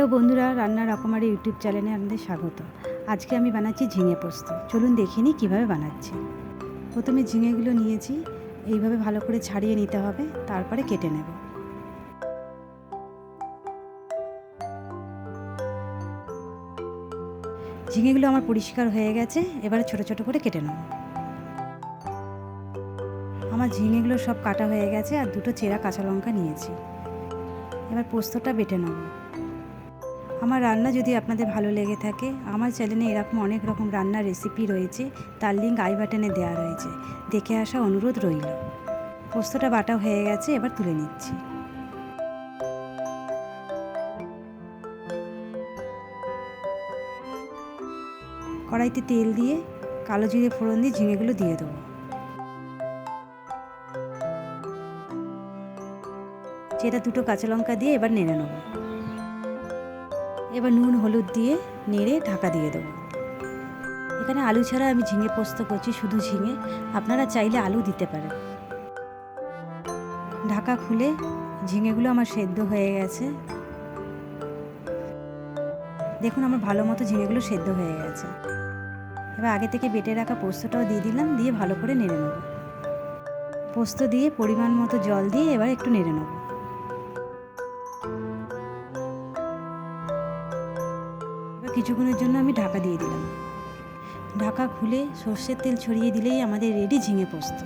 Hello বন্ধুরা, রান্নার রকমারি ইউটিউব চ্যানেলে আপনাদের স্বাগত। আজকে আমি বানাচ্ছি ঝিঙে পোস্ত। চলুন দেখে নিই কীভাবে বানাচ্ছি। প্রথমে ঝিঙেগুলো নিয়েছি, এইভাবে ভালো করে ছাড়িয়ে নিতে হবে, তারপরে কেটে নেব। ঝিঙেগুলো আমার পরিষ্কার হয়ে গেছে, এবারে ছোট ছোট করে কেটে নেব। আমার ঝিঙেগুলো সব কাটা হয়ে গেছে, আর দুটো চেরা কাঁচা লঙ্কা নিয়েছি। এবার পোস্তটা বেটে নেব। আমার রান্না যদি আপনাদের ভালো লেগে থাকে, আমার চ্যানেলে এরকম অনেক রকম রান্নার রেসিপি রয়েছে, তার লিঙ্ক আই বাটনে দেওয়া রয়েছে, দেখে আসা অনুরোধ রইল। পোস্তটা বাটা হয়ে গেছে, এবার তুলে নিচ্ছি। কড়াইতে তেল দিয়ে কালো জিরে ফোড়ন দিয়ে ঝিঙেগুলো দিয়ে দেবো। যেটা দুটো কাঁচা লঙ্কা দিয়ে এবার নেড়ে নেব। এবার নুন হলুদ দিয়ে নেড়ে ঢাকা দিয়ে দেবো। এখানে আলু ছাড়া আমি ঝিঙে পোস্ত করছি, শুধু ঝিঙে, আপনারা চাইলে আলু দিতে পারেন। ঢাকা খুলে ঝিঙেগুলো আমার সেদ্ধ হয়ে গেছে। দেখুন আমার ভালো মতো ঝিঙেগুলো সেদ্ধ হয়ে গেছে। এবার আগে থেকে বেটে রাখা পোস্তটাও দিয়ে দিলাম, দিয়ে ভালো করে নেড়ে নেব। পোস্ত দিয়ে পরিমাণ মতো জল দিয়ে এবার একটু নেড়ে নেব। এবার কিছুক্ষণের জন্য আমি ঢাকা দিয়ে দিলাম। ঢাকা খুলে সর্ষের তেল ছড়িয়ে দিলেই আমাদের রেডি ঝিঙে পোস্ত।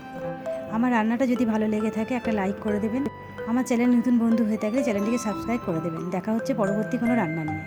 আমার রান্নাটা যদি ভালো লেগে থাকে একটা লাইক করে দেবেন। আমার চ্যানেল নতুন বন্ধু হয়ে থাকলে চ্যানেলটিকে সাবস্ক্রাইব করে দেবেন। দেখা হচ্ছে পরবর্তী কোনো রান্না নিয়ে।